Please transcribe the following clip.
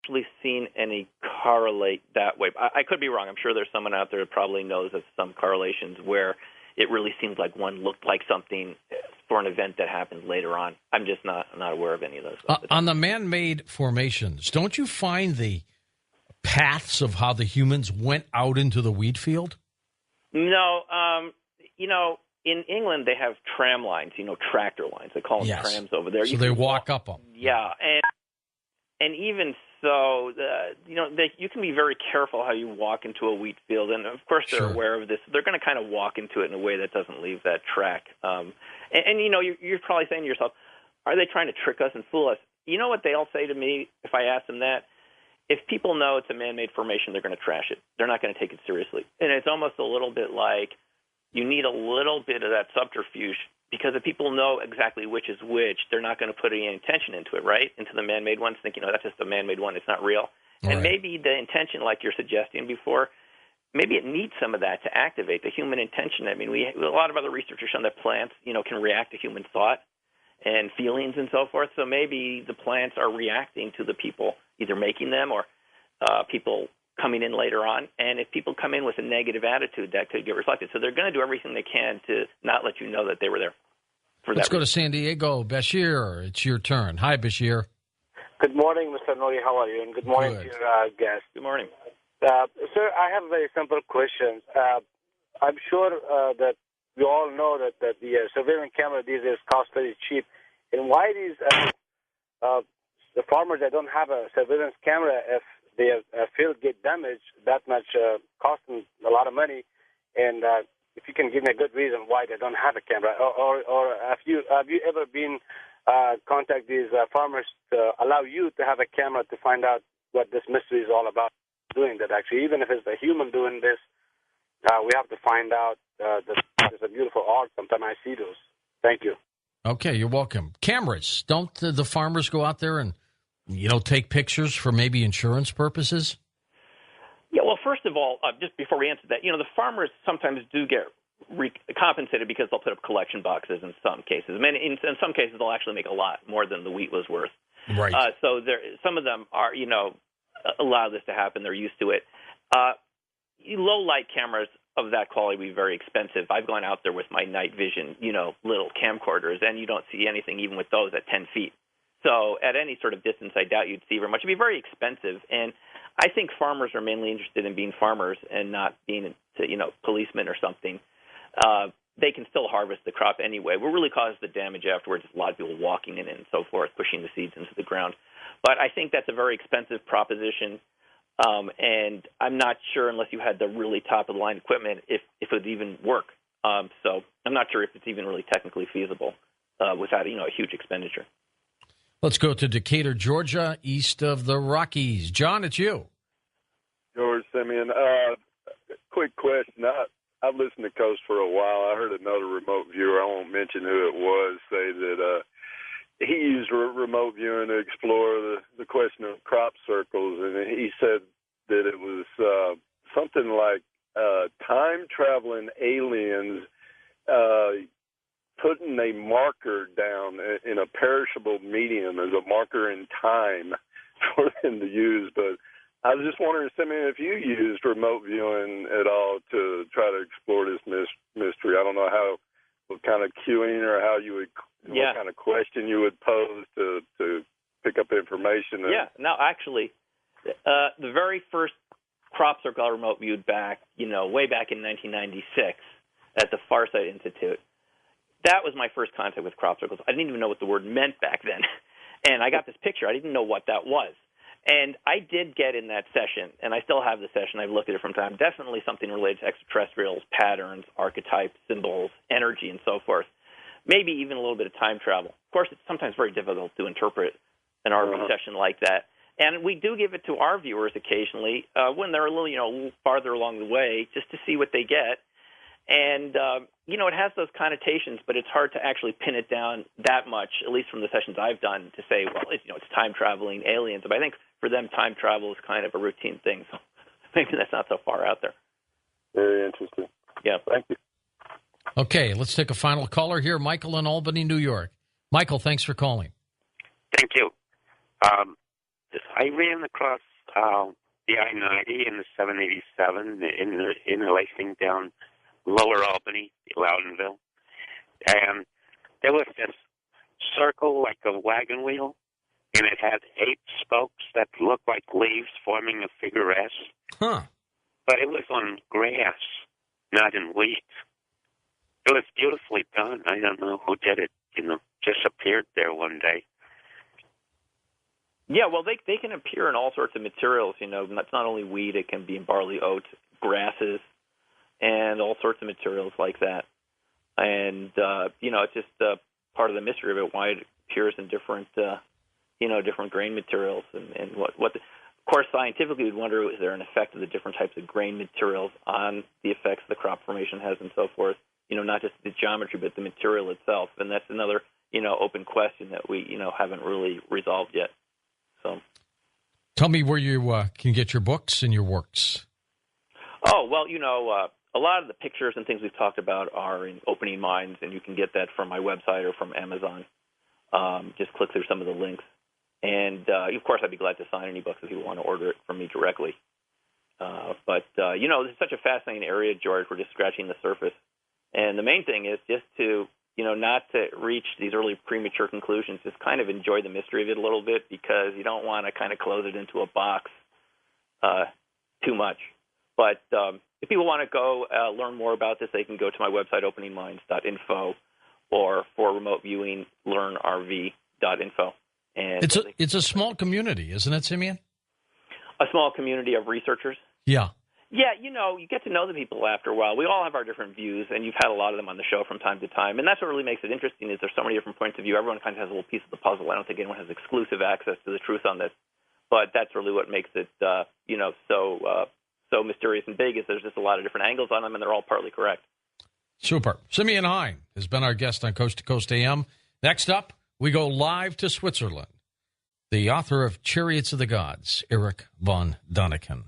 actually seen any correlate that way. I could be wrong. I'm sure there's someone out there that probably knows of some correlations where it really seems like one looked like something for an event that happened later on. I'm just not aware of any of those. On the man-made formations, don't you find the paths of how the humans went out into the wheat field? No. In England, they have tram lines, tractor lines. They call them trams over there. So they walk up them. Yeah, and even so, you can be very careful how you walk into a wheat field, and of course they're aware of this. They're going to kind of walk into it in a way that doesn't leave that track. You're probably saying to yourself, are they trying to trick us and fool us? You know what they'll say to me if I ask them that? If people know it's a man-made formation, they're going to trash it. They're not going to take it seriously. And it's almost a little bit like you need a little bit of that subterfuge, because if people know exactly which is which, they're not going to put any intention into it, right? Into the man-made ones, thinking, that's just a man-made one, it's not real. And maybe the intention, like you're suggesting before, maybe it needs some of that to activate the human intention. I mean, a lot of other research has shown that plants, can react to human thought and feelings and so forth. So maybe the plants are reacting to the people either making them or people coming in later on. And if people come in with a negative attitude, that could get reflected. So they're going to do everything they can to not let you know that they were there. Let's go to San Diego. Bashir, it's your turn. Hi, Bashir. Good morning, Mr. Nori. How are you? And good morning to your guest. Good morning. Sir, I have a very simple question. I'm sure that you all know that the surveillance camera these days cost very cheap. And why these the farmers that don't have a surveillance camera, if their field get damaged, that much cost them a lot of money? And if you can give me a good reason why they don't have a camera, or have you ever been contact these farmers to allow you to have a camera to find out what this mystery is all about? Doing that, actually, even if it's a human doing this, we have to find out. There's a beautiful art. Sometimes I see those. Thank you. Okay, you're welcome. Cameras. Don't the farmers go out there and take pictures for maybe insurance purposes? Yeah, well, first of all, just before we answer that, the farmers sometimes do get compensated because they'll put up collection boxes in some cases. I mean, in some cases, they'll actually make a lot more than the wheat was worth. Right. So some of them are, allow this to happen. They're used to it. Low-light cameras of that quality would be very expensive. I've gone out there with my night vision, little camcorders, and you don't see anything even with those at 10 feet. So at any sort of distance, I doubt you'd see very much. It'd be very expensive. And I think farmers are mainly interested in being farmers and not being, policemen or something. They can still harvest the crop anyway. What really causes the damage afterwards is a lot of people walking in and so forth, pushing the seeds into the ground. But I think that's a very expensive proposition. And I'm not sure, unless you had the really top-of-the-line equipment, if it would even work. So I'm not sure if it's even really technically feasible without, a huge expenditure. Let's go to Decatur, Georgia, east of the Rockies. John, it's you. George, Simeon. Quick question. I've listened to Coast for a while. I heard another remote viewer, I won't mention who it was, say that he used remote viewing to explore the question of crop circles, and he said that it was something like time-traveling aliens putting a marker down in a perishable medium as a marker in time for them to use. But I was just wondering, Simeon, if you used remote viewing at all to try to explore this mystery. I don't know what kind of cueing or how you would, what kind of question you would pose to pick up information. Yeah, no, actually, the very first crop circle I remote viewed back, way back in 1996 at the Farsight Institute. That was my first contact with crop circles. I didn't even know what the word meant back then. And I got this picture. I didn't know what that was. And I did get in that session, and I still have the session. I've looked at it from time. Definitely something related to extraterrestrials, patterns, archetypes, symbols, energy, and so forth. Maybe even a little bit of time travel. Of course, it's sometimes very difficult to interpret an RV session like that. And we do give it to our viewers occasionally when they're a little, farther along the way, just to see what they get. And, it has those connotations, but it's hard to actually pin it down that much, at least from the sessions I've done, to say, well, it's time-traveling aliens. But I think for them, time travel is kind of a routine thing. So maybe that's not so far out there. Very interesting. Yeah. Thank you. Okay, let's take a final caller here. Michael in Albany, New York. Michael, thanks for calling. Thank you. I ran across the I-90 and the 787 interlacing down Lower Albany, Loudonville, and there was this circle like a wagon wheel, and it had 8 spokes that looked like leaves forming a figure S. Huh. But it was on grass, not in wheat. It was beautifully done. I don't know who did it, just appeared there one day. Yeah, well, they can appear in all sorts of materials, It's not only wheat, it can be in barley, oats, grasses, and all sorts of materials like that. And, it's just part of the mystery of it, why it appears in different, different grain materials. And of course, scientifically, we'd wonder, is there an effect of the different types of grain materials on the effects the crop formation has and so forth? Not just the geometry, but the material itself. And that's another, open question that we, haven't really resolved yet. So, tell me where you can get your books and your works. Oh, well, a lot of the pictures and things we've talked about are in Opening Minds, and you can get that from my website or from Amazon. Just click through some of the links. And, of course, I'd be glad to sign any books if you want to order it from me directly. But this is such a fascinating area, George. We're just scratching the surface. And the main thing is just to not to reach these early premature conclusions, just kind of enjoy the mystery of it a little bit, because you don't want to kind of close it into a box too much. But if people want to go learn more about this, they can go to my website, openingminds.info, or for remote viewing, learnrv.info. And it's a small community, isn't it, Simeon? A small community of researchers? Yeah. Yeah, you get to know the people after a while. We all have our different views, and you've had a lot of them on the show from time to time. And that's what really makes it interesting, is there's so many different points of view. Everyone kind of has a little piece of the puzzle. I don't think anyone has exclusive access to the truth on this. But that's really what makes it, so mysterious and big, is there's just a lot of different angles on them, and they're all partly correct. Super. Simeon Hein has been our guest on Coast to Coast AM. Next up, we go live to Switzerland. The author of Chariots of the Gods, Erich von Däniken.